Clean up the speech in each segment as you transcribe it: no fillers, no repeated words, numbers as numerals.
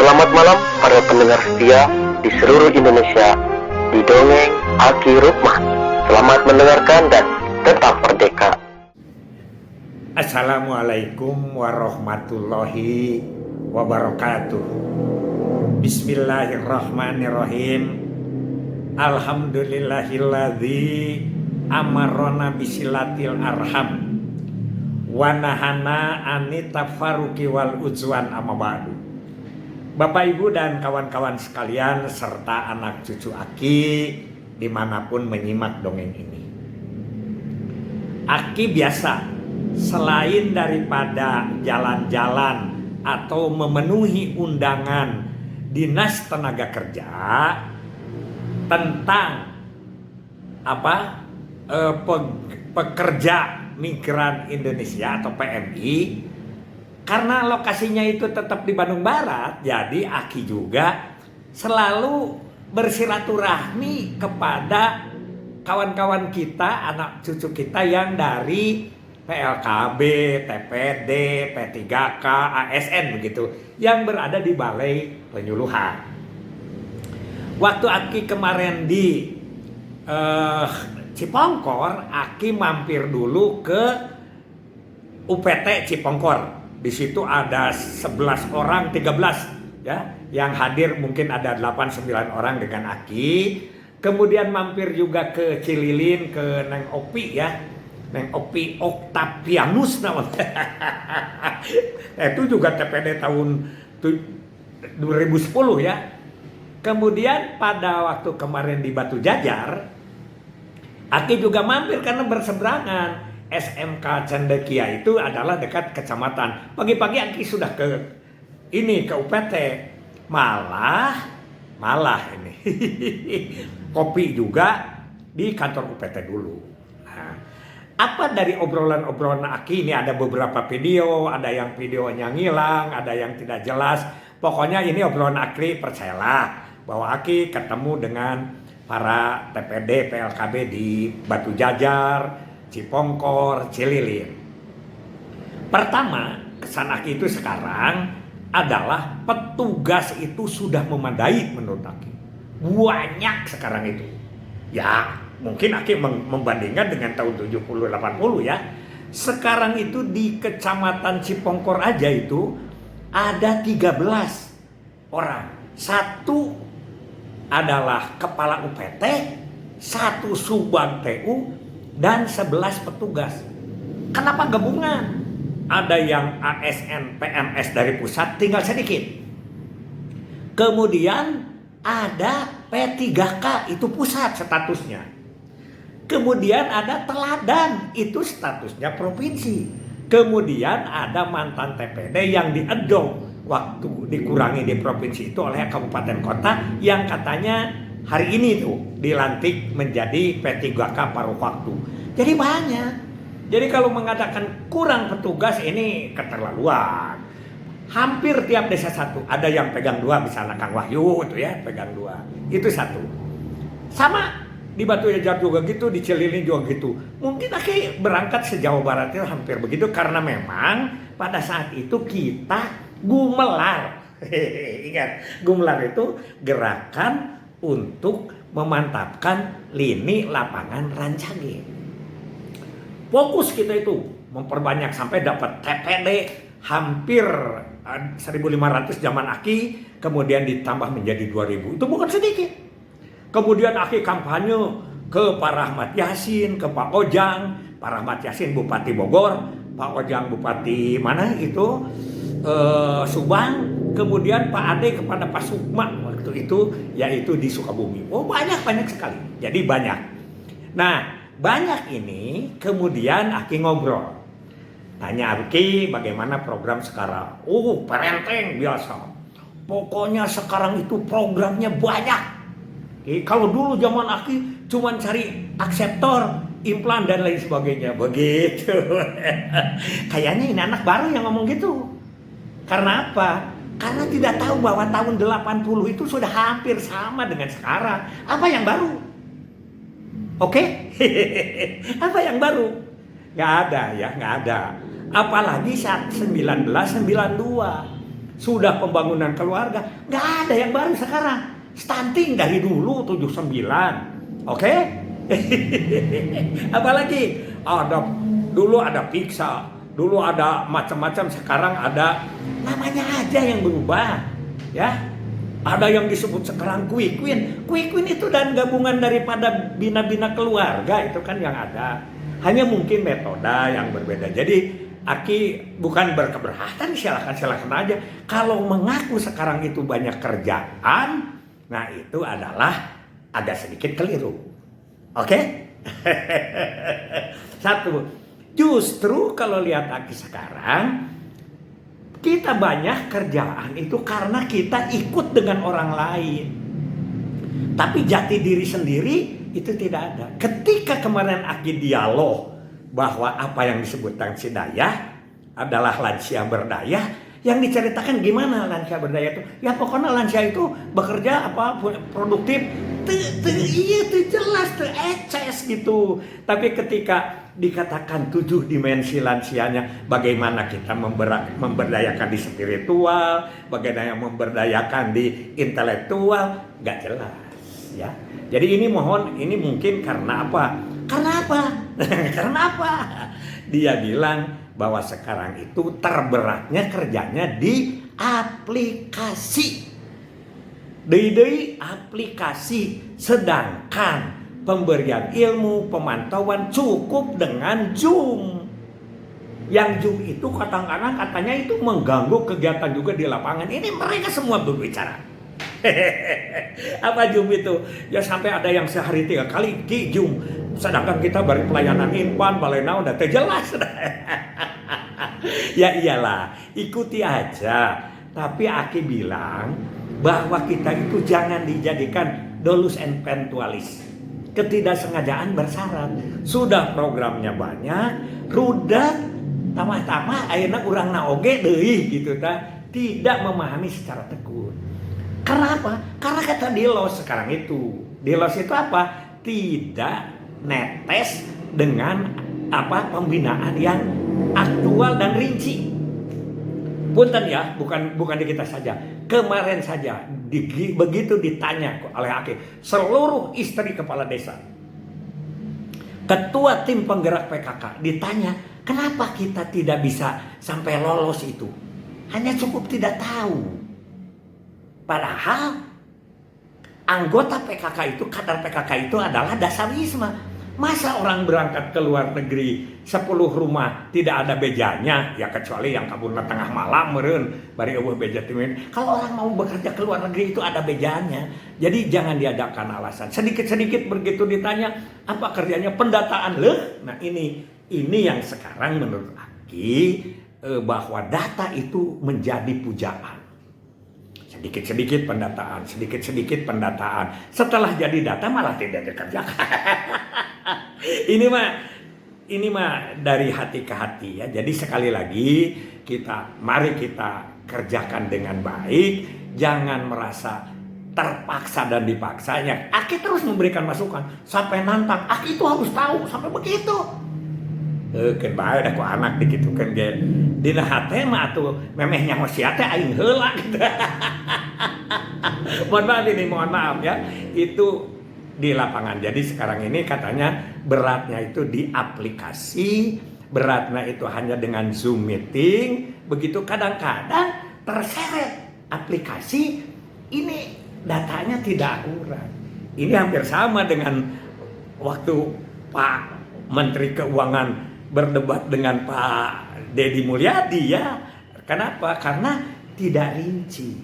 Selamat malam para pendengar setia di seluruh Indonesia di Dongeng Aki Rukman. Selamat mendengarkan dan tetap merdeka. Assalamualaikum warahmatullahi wabarakatuh. Bismillahirrahmanirrahim. Alhamdulillahilladzi amarona bisilatil arham wa nahana anitafaruki wal ujwan amma ba'du. Bapak Ibu dan kawan-kawan sekalian serta anak cucu Aki dimanapun menyimak dongeng ini, Aki biasa selain daripada jalan-jalan atau memenuhi undangan Dinas Tenaga Kerja tentang pekerja migran Indonesia atau PMI, karena lokasinya itu tetap di Bandung Barat, jadi Aki juga selalu bersilaturahmi kepada kawan-kawan kita, anak cucu kita yang dari PLKB, TPD, P3K, ASN begitu, yang berada di Balai Penyuluhan. Waktu Aki kemarin di Cipongkor, Aki mampir dulu ke UPT Cipongkor. Di situ ada 11 orang, 13 ya, yang hadir mungkin ada 8-9 orang dengan Aki. Kemudian mampir juga ke Cililin, ke Neng Opi ya. Neng Opi Octavianus namanya. Itu juga TPD tahun 2010 ya. Kemudian pada waktu kemarin di Batu Jajar, Aki juga mampir karena berseberangan. SMK Cendekia itu adalah dekat kecamatan. Pagi-pagi Aki sudah ke UPT. Malah ini kopi juga di kantor UPT dulu. Nah, apa dari obrolan Aki ini, ada beberapa video, ada yang videonya ngilang, ada yang tidak jelas. Pokoknya ini obrolan Aki, percayalah bahwa Aki ketemu dengan para TPD, PLKB di Batu Jajar, Cipongkor, Cililin. Pertama, kesan Aki itu sekarang adalah petugas itu sudah memadai menurut Aki. Banyak sekarang itu. Ya, mungkin Aki membandingkan dengan tahun 70-80 ya. Sekarang itu di Kecamatan Cipongkor aja itu ada 13 orang. Satu adalah kepala UPT, satu subang TU, dan 11 petugas. Kenapa gabungan? Ada yang ASN PMS dari pusat tinggal sedikit. Kemudian ada P3K itu pusat statusnya. Kemudian ada Teladan itu statusnya provinsi. Kemudian ada mantan TPD yang diedong waktu dikurangi di provinsi itu oleh kabupaten kota yang katanya hari ini tuh dilantik menjadi P3K paruh waktu. Jadi banyak. Jadi kalau mengatakan kurang petugas ini keterlaluan. Hampir tiap desa satu. Ada yang pegang 2, misalnya Kang Wahyu itu ya, pegang 2. Itu satu. Sama di Batu Jajar juga gitu, di Cililin juga gitu. Mungkin Aki berangkat se-Jawa Barat itu hampir begitu karena memang pada saat itu kita gumelar. Ingat, gumelar itu gerakan untuk memantapkan lini lapangan Rancage. Fokus kita itu memperbanyak sampai dapat TPD hampir 1.500 zaman Aki, kemudian ditambah menjadi 2.000. Itu bukan sedikit. Kemudian Aki kampanye ke Pak Rahmat Yassin, ke Pak Ojang. Pak Rahmat Yassin Bupati Bogor, Pak Ojang Bupati mana itu Subang. Kemudian Pak Ade kepada Pak Sukma waktu itu, yaitu di Sukabumi. Oh banyak sekali. Jadi banyak. Nah banyak ini kemudian Aki ngobrol. Tanya Aki bagaimana program sekarang. Perenteng biasa. Pokoknya sekarang itu programnya banyak. Kalau dulu zaman Aki cuma cari akseptor, implan dan lain sebagainya. Begitu. Kayaknya ini anak baru yang ngomong gitu. Karena apa? Karena tidak tahu bahwa tahun 80 itu sudah hampir sama dengan sekarang. Apa yang baru? Oke? Apa yang baru? Nggak ada ya, nggak ada. Apalagi saat 1992. sudah pembangunan keluarga. Nggak ada yang baru sekarang. Stunting dari dulu 79. Oke? Apalagi dulu ada pizza, dulu ada macam-macam, sekarang ada, namanya aja yang berubah, ya. Ada yang disebut sekarang quick win. Quick win itu dan gabungan daripada bina-bina keluarga itu kan yang ada. Hanya mungkin metode yang berbeda. Jadi Aki bukan berkeberatan, silakan aja. Kalau mengaku sekarang itu banyak kerjaan, nah itu adalah agak sedikit keliru. Oke? Satu, justru kalau lihat Aki sekarang, kita banyak kerjaan itu karena kita ikut dengan orang lain. Tapi jati diri sendiri itu tidak ada. Ketika kemarin Aki dialog bahwa apa yang disebutkan si Daya adalah lansia berdaya, yang diceritakan gimana lansia berdaya itu? Ya pokoknya lansia itu bekerja produktif, iya jelas eces gitu. Tapi ketika dikatakan 7 dimensi lansianya, bagaimana kita memberdayakan di spiritual, bagaimana memberdayakan di intelektual, nggak jelas ya. Jadi ini mungkin karena apa? Karena apa? Dia bilang bahwa sekarang itu terberatnya kerjanya di aplikasi. Di aplikasi, sedangkan pemberian ilmu, pemantauan cukup dengan Zoom. Yang Zoom itu kadang-kadang katanya itu mengganggu kegiatan juga di lapangan. Ini mereka semua berbicara. Apa Zoom itu? Ya sampai ada yang sehari 3 kali di Zoom. Sedangkan kita bari pelayanan inpan, balena udah jelas. Ya iyalah, ikuti aja. Tapi Aki bilang bahwa kita itu jangan dijadikan dolus and pentualis. Ketidaksengajaan bersyarat. Sudah programnya banyak, rudat, tambah-tambah ayeuna urang naoge deui gitu ta, tidak memahami secara tekun. Karena apa? Karena kata Delos sekarang itu. Delos itu apa? Tidak netes dengan pembinaan yang aktual dan rinci. Punten ya, bukan di kita saja. Kemarin saja begitu ditanya oleh Aki, seluruh istri kepala desa, ketua tim penggerak PKK ditanya, kenapa kita tidak bisa sampai lolos itu? Hanya cukup tidak tahu. Padahal anggota PKK itu, kader PKK itu adalah dasawisma. Masa orang berangkat ke luar negeri 10 rumah tidak ada bejanya, ya kecuali yang kabur tengah malam meureun bari eueuh beja timin. Kalau orang mau bekerja ke luar negeri itu ada bejanya. Jadi jangan diadakan alasan. Sedikit-sedikit begitu ditanya, apa kerjanya? Pendataan leh. Nah ini yang sekarang menurut Aki bahwa data itu menjadi pujaan. Sedikit-sedikit pendataan. Setelah jadi data malah tidak dikerjakan. Ini mah dari hati ke hati ya. Jadi sekali lagi mari kita kerjakan dengan baik, jangan merasa terpaksa dan dipaksa. Ya, Aki terus memberikan masukan sampai nantang. Aki itu harus tahu sampai begitu. Kan bae da ku anak dikitukeun ge. Dina hate mah atuh memehnya wasiat teh aing heula gitu. Mohon maaf ya. Itu di lapangan. Jadi sekarang ini katanya beratnya itu di aplikasi, beratnya itu hanya dengan Zoom meeting, begitu kadang-kadang terseret aplikasi ini datanya tidak akurat. Ini hampir sama dengan waktu Pak Menteri Keuangan berdebat dengan Pak Deddy Mulyadi ya. Kenapa? Karena tidak rinci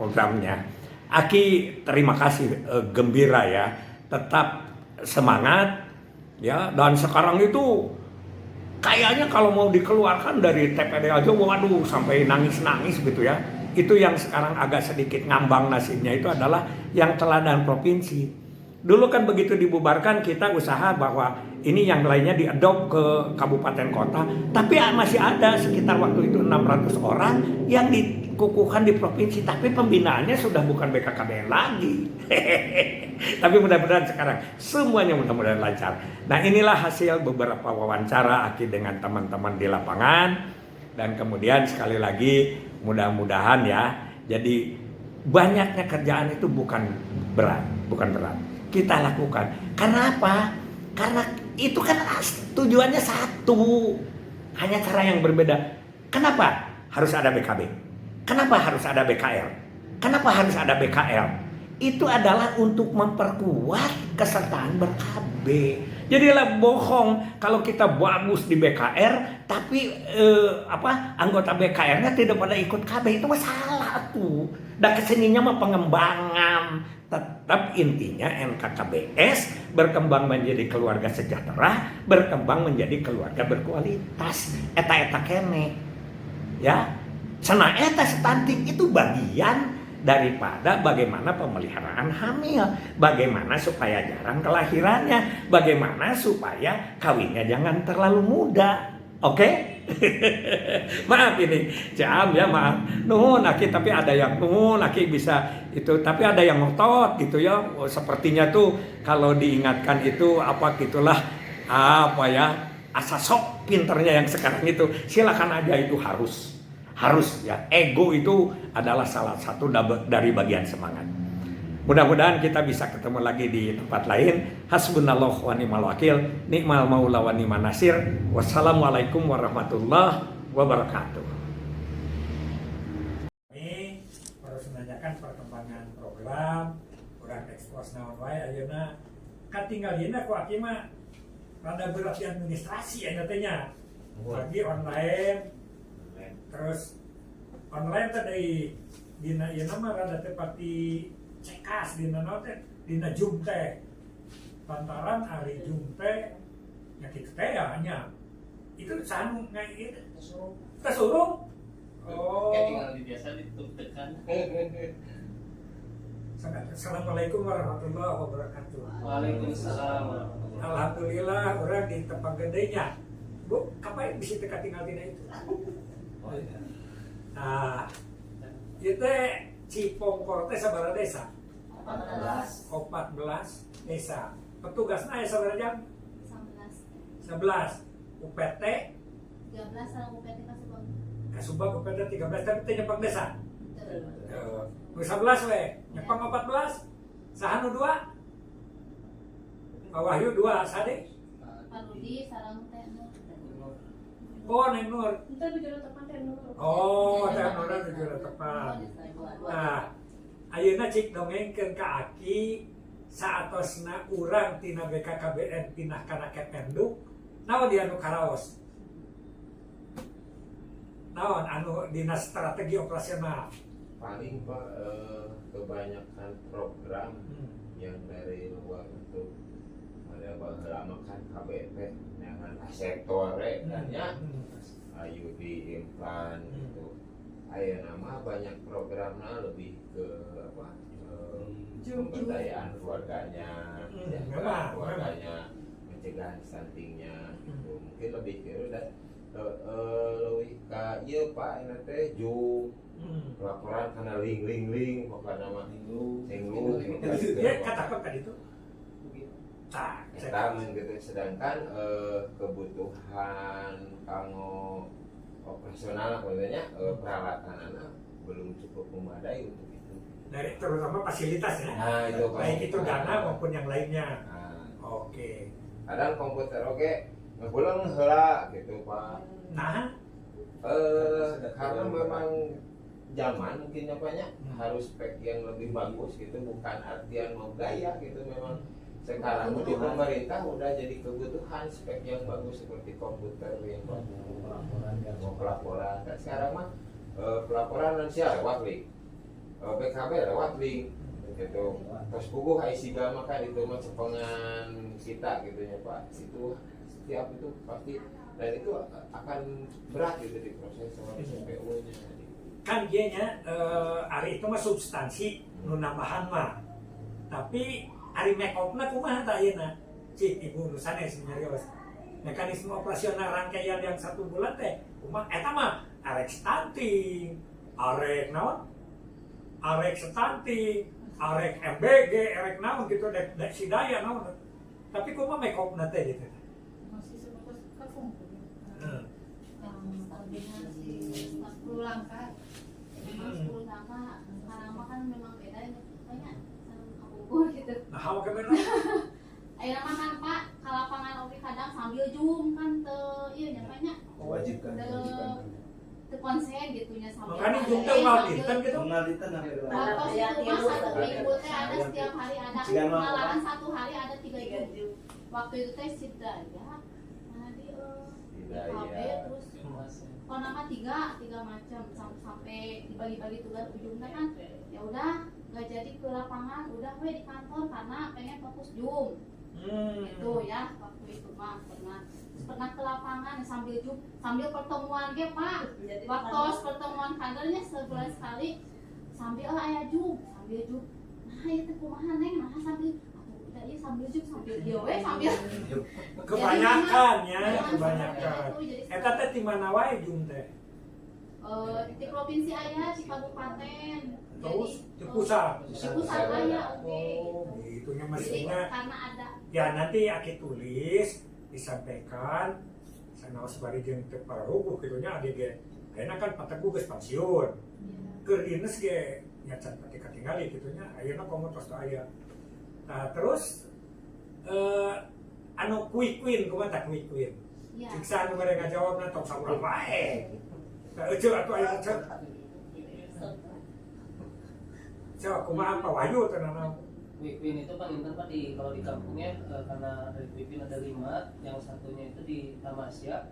programnya. Aki terima kasih, gembira ya, tetap semangat ya. Dan sekarang itu kayaknya kalau mau dikeluarkan dari TPD aja, waduh sampai nangis-nangis gitu ya. Itu yang sekarang agak sedikit ngambang nasibnya itu adalah yang teladan provinsi. Dulu kan begitu dibubarkan kita usaha bahwa ini yang lainnya diadopt ke kabupaten kota. Tapi masih ada sekitar waktu itu 600 orang yang dikukuhkan di provinsi. Tapi pembinaannya sudah bukan BKKBN lagi. Tapi mudah-mudahan sekarang semuanya mudah-mudahan lancar. Nah inilah hasil beberapa wawancara Aki dengan teman-teman di lapangan. Dan kemudian sekali lagi Mudah-mudahan ya. Jadi banyaknya kerjaan itu bukan berat. Kita lakukan. Karena apa? Karena itu kan tujuannya satu. Hanya cara yang berbeda. Kenapa harus ada BKB? Kenapa harus ada BKL? Kenapa harus ada BKL? Itu adalah untuk memperkuat kesertaan ber-KB. Jadilah bohong kalau kita bagus di BKR tapi anggota BKR-nya tidak pada ikut KB, itu masalah tuh. Dan kesininya mah pengembangan. Tetap intinya NKKBS berkembang menjadi keluarga sejahtera, berkembang menjadi keluarga berkualitas. Eta kene. Ya. Sana eta stunting itu bagian daripada bagaimana pemeliharaan hamil, bagaimana supaya jarang kelahirannya, bagaimana supaya kawinnya jangan terlalu muda. Oke? Maaf ini jam ya, maaf. Nuhun aki, tapi ada yang nuhun aki bisa itu, tapi ada yang ngotot gitu ya. Sepertinya tuh kalau diingatkan itu apa gitulah asa sok pinternya yang sekarang itu. Silakan aja, itu harus ya. Ego itu adalah salah satu dari bagian semangat. Mudah-mudahan kita bisa ketemu lagi di tempat lain. Hasbunallahu wa ni'mal wakil, ni'mal maula wa ni'man nasir. Wassalamualaikum warahmatullahi wabarakatuh. Ini harus menanyakan perkembangan program, kurang ekspos naon wae ayeuna. Katinggal dina ku aki mah rada berat di administrasi aya teh. Lagi online. Terus online tadi dina ieu mah rada teh pati cekas dina teh dina Zoom teh. Lantaran hari Zoom teh nya kitu teh ya hanya itu sanu ngai itu kesuruh. Oh. Kayak tinggal di biasa ditekan. Assalamualaikum warahmatullahi wabarakatuh. Waalaikumsalam. Alhamdulillah orang di tempat gedenya. Bu, kapan bisa teka tinggal dina itu? Oh iya. Nah, itu Cipongkor teh sabaraha desa? 14 desa. Petugasna aya sabaraha jam? 11. UPT 13 sareng UPT Kasubag. Kasubag UPT 13 tapi teh nyepang desa. Heeh. 11 we, nyepang 14. Saha nu 2? Pak Wahyu 2, sade? Pak Rudi sareng teh Nur. Oh, Neng Nur. Itu tujuan tepan teh Nur. Oh, teh Nur tujuan tepan. Nah, ayeuna cik dongengkeun ka Aki saatosna urang tina BKKBN pindah kana Kependuk, naon dia anu karaos? Naon anu dina strategi operasional? Paling Pak kebanyakan program yang dari luar untuk ada baheula kan KBP dengan sektor kan ya. Ayu di implan gitu. Aya nama banyak programnya lebih ke apa? Pemberdayaan keluarganya, keluarganya, pencegahan stuntingnya, gitu. Mungkin lebih ke dan lebih ke iya Pak ini teh laporan karena link pokoknya nama link Ya katakan tadi itu. Kita gitu, sedangkan kebutuhan kanggo operasional maksudnya peralatan anak belum cukup memadai untuk itu. Dari terutama fasilitas ya. Nah, itu baik itu dana maupun yang lainnya. Nah, Oke. kadang komputer ngebulang heula gitu Pak. Nah, Karena memang zaman mungkin apanya harus spek yang lebih bagus gitu, bukan artian mau gaya gitu. Memang sekarang di pemerintah udah jadi kebutuhan spek yang bagus seperti komputer yang bagus, pelaporan. Dan sekarang mah pelaporan lansia lewat link, BKB lewat link gitu. Terus buku HISIGA maka itu mah cepengan kita gitu ya Pak. Itu setiap itu pasti, dan itu akan berat gitu di proses sama CPU-nya. kan dia nya ari itu mah substansi nu nambahan mah. Tapi ari make up-na kumaha tah ayeuna? Cik ibu nu sanes nyarios. Mekanisme operasional rangkaian yang 1 bulan teh kumaha eta mah arek stunting, arek naon? Arek stunting, arek MBG, arek naon gitu dek si daya naon. Tapi kumaha make up-na teh gitu. Masih sebatas kafung. Heeh. Yang koordinasi 40 langkah. 10 kakak. Sekarang mah kan memang beda ya. Banyak sareng kapungkur gitu. Nah, hawa kemana? Ayo nama kan Pak, ke lapangan oke kadang sambil zoom kan te iya nya banyak. Wajib kan. Te konsen gitu nya sambil. Makanya jumpa ngalitan gitu. Pengalitan Waktu itu mah 1 minggu teh ada setiap hari ada, malahan 1 hari ada 3 jam. Waktu itu teh sida ya. Mana di KB terus kalau nama 3 macam sampai dibagi-bagi tugas ujungnya kan ya udah nggak jadi ke lapangan, udah we di kantor karena pengen fokus zoom. Itu ya waktu itu mah pernah ke lapangan sambil zoom sambil pertemuan ge Pak. Waktu pertemuan kadernya sebulan sekali sambil aya zoom nah itu kumaha neng nah sambil udah iya sambil zoom sambil dia we sambil Kebanyakan ya, kebanyakan. Eta teh di mana wae jum teh? di provinsi aya di kabupaten Terus di pusat. di pusat aya oke. Oh, gitunya Jadi maksudnya. karena ada Ya nanti aki tulis disampaikan sana sebari jeung teu pararuguh kitunya age ge. Ayeuna kan pateku geus pensiun. Keur dinas ge nya can pati katingali kitunya ayeuna komo tos teu aya. Nah, terus anu kuikuin kumaha tak kuikuin. ya Siksa anu mereka jawabna tong saurang wae. Tah euceul atuh aya cek. Cek kumaha apa wayu teh nana. Wipin itu paling tempat di kalau di kampungnya karena dari Wipin ada 5, yang satunya itu di Tamasya.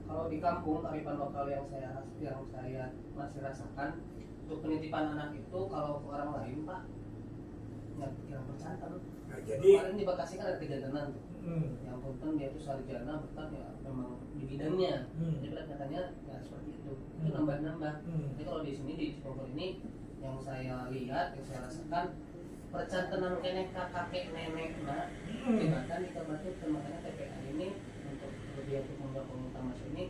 Kalau di kampung kearifan lokal yang saya masih rasakan untuk penitipan anak itu kalau ke orang lain Pak yang pikiran bercantan. Nah, jadi Kemarin di Bekasi kan ada 3 tenan tuh. Yang punten dia itu sarjana berkat ya memang di bidangnya. Jadi katanya ya seperti itu nambah-nambah. Tapi kalau di sini di Cikonggol ini yang saya lihat, yang saya rasakan percantenan kene kakek nenek nah dibatan di kabupaten makanya TPA ini untuk lebih untuk membuat komunitas ini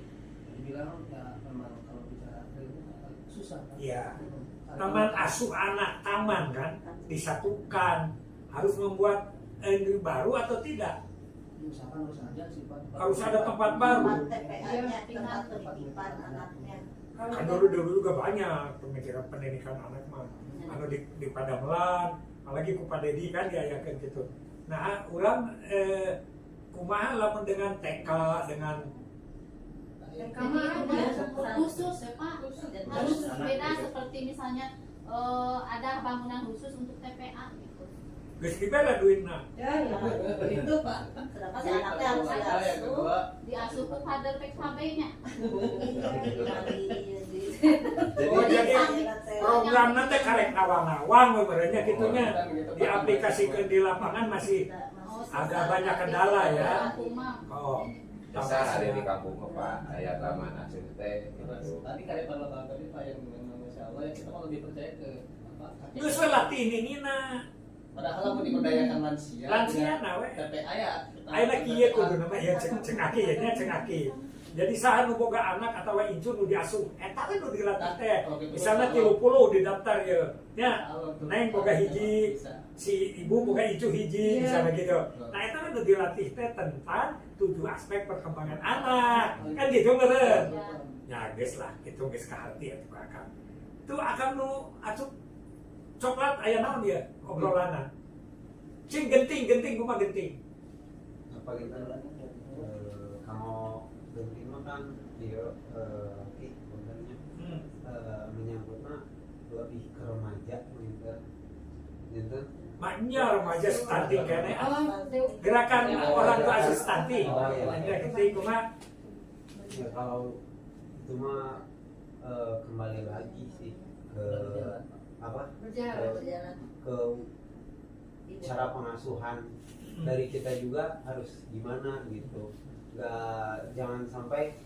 dibilang ya memang kalau bicara susah kan? Iya. Taman asuh anak taman kan disatukan harus membuat industri baru atau tidak? Usahakan harus ada sih Pak. Harus ada tempat baru. TPA-nya tinggal penitipan anaknya. Kan dulu juga banyak pemikiran pendidikan anak mah. Anu di Padamelan, apalagi ku Pak Dedi kan diayakeun gitu. Nah, urang kumaha lamun dengan TK dengan Kami khusus ya Pak, harus beda seperti misalnya ada bangunan khusus untuk TPA gitu. geus dibere duitna. Ya, itu Pak. Sedangkan si anaknya harus diasuh. Diasuh ke kader PKB-nya. Oh, jadi programna teh karek nawang-nawang we beureunya kitunya. Diaplikasikeun di lapangan masih agak banyak kendala ya. Oh. Besar ada di kampung Pak, aya taman asuh teh. Tadi kearifan lokal tadi Pak yang memang Masya Allah ya kita mau lebih percaya ke apa? Geus we latih nina. Padahal mau diberdayakan lansia. Lansia na we. TPA ya. Ayeuna kieu kudu nama ya cek aki ya nya cek aki. Jadi saha nu boga anak atawa incu nu diasuh eta we nu dilatih teh. Misalna 30 di daftar ye. Nya neng boga hiji, si ibu boga incu hiji misalnya gitu. Nah eta we nu dilatih teh tentang 7 aspek perkembangan anak. Kan gitu meureun. Ya geus lah, itu geus ka harti atuh Akang. Tuh Akang nu asup coklat aya naon dia obrolanna. Cing genting kumaha genting. apa gitu kamu genting mah kan dia sebenarnya menyangkutnya lebih ke remaja gitu Maknya remaja stunting kene gerakan orang tua asuh stunting. Maknya genting kumaha. ya kalau itu mah kembali lagi sih ke apa ke cara pengasuhan dari kita juga harus gimana gitu, jangan sampai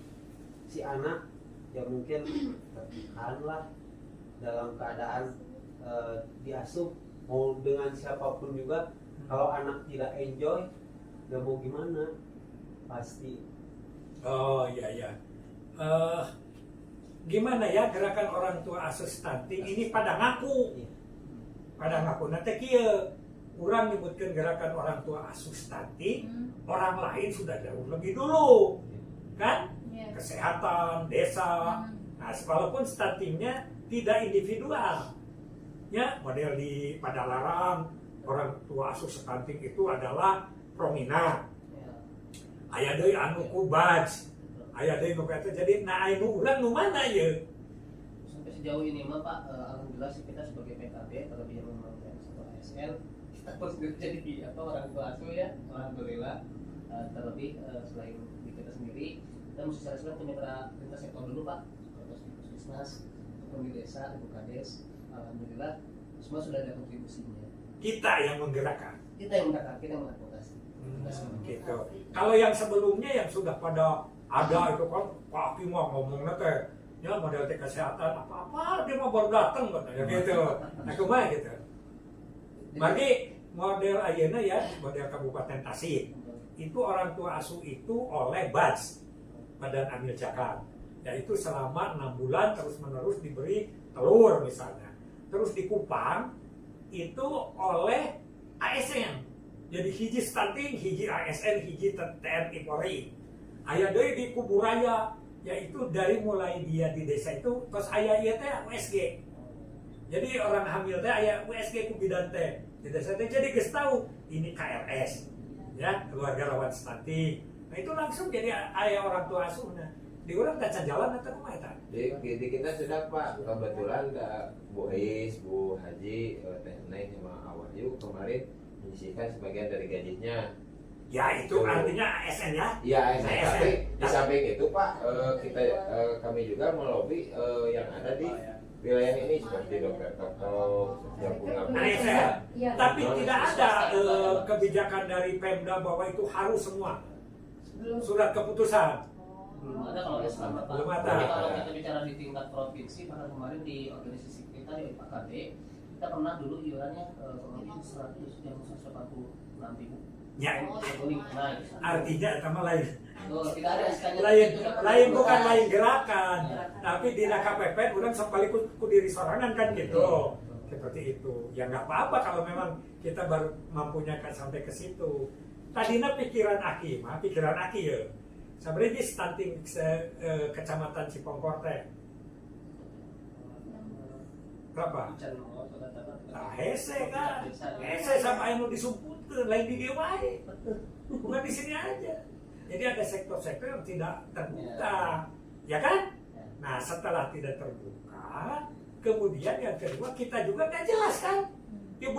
si anak ya mungkin tertekan lah dalam keadaan diasuh mau dengan siapapun juga, kalau anak tidak enjoy gak mau gimana pasti. Oh iya. Gimana ya gerakan orang tua asuh stunting ini pada ngaku nanti kieu urang nyebutkeun gerakan orang tua asuh stunting, orang lain sudah jauh lebih dulu kan kesehatan desa. Nah walaupun stuntingnya tidak individual. Ya, model di Padalarang orang tua asuh stunting itu adalah Promina. Aya deui anu ku Baj. Aya deui nu kata jadi nah anu urang nu mana ya? Sampai sejauh ini mah Pak, alhamdulillah sih kita sebagai PKB terlebih yang memang satu ASN kita terus jadi orang tua asuh ya, alhamdulillah. Terlebih selain di kita sendiri, kita mesti cari ke mitra lintas sektor dulu Pak, terus di puskesmas, ataupun di desa, di Bukades, alhamdulillah semua sudah ada kontribusinya. Kita yang menggerakkan. Kita yang mengadvokasi. Gitu. Kalau yang sebelumnya yang sudah pada ada itu kan Pak Hakim mah ngomongnya teh ya model kesehatan apa-apa dia mah baru datang katanya gitu. Nah kumaha gitu. Bagi model ayeuna ya model Kabupaten Tasik itu orang tua asuh itu oleh BAJ Badan Amil Zakat, yaitu selama 6 bulan terus menerus diberi telur misalnya. Terus di Kupang itu oleh ASN, jadi hiji stunting, hiji ASN, hiji TNI Polri. Aya deui di Kuburaya, yaitu dari mulai dia di desa itu terus aya ieu teh USG. Jadi orang hamil teh aya USG ku bidan teh di desa teh, jadi geus tahu ini KRS. Ya, keluarga rawan stunting. Nah itu langsung jadi ayah orang tua asuhnya. Di orang tak jalan atau kumaha eta? Di kita sudah Pak, kebetulan Bu Ais, Bu Haji, Teh Neng sama Awahyu kemarin menyisihkan sebagian dari gajinya. Ya itu artinya ASN ya? Iya ASN. Tapi di Nah, samping itu Pak, kami juga melobi yang ada di wilayah ini seperti Dokter Toto, yang bunga ASN. Tapi tidak ada kebijakan dari Pemda bahwa itu harus semua. Surat keputusan. Belum ada kalau yang selama Pak. Belum ada. Jadi kalau kita bicara di tingkat provinsi, bahkan kemarin di organisasi kita di PKB, kita pernah dulu iurannya itu 186.000. Ya. Nah, Artinya sama lain. tidak ada SK-nya. Lain bukan lain gerakan, tapi di KPP udah sekali ku diri sorangan kan gitu. Seperti itu. Ya nggak apa-apa kalau memang kita baru mampunya kan sampai ke situ. Tadinya pikiran Aki ya. Sebenarnya di stunting kecamatan Cipongkor teh. Berapa? Nah, hese kan. Hese sama anu disumputkeun lain di dieu wae. Bukan di sini aja. Jadi ada sektor-sektor yang tidak terbuka. Ya kan? Nah, setelah tidak terbuka, kemudian yang kedua kita juga nggak jelas kan? Ya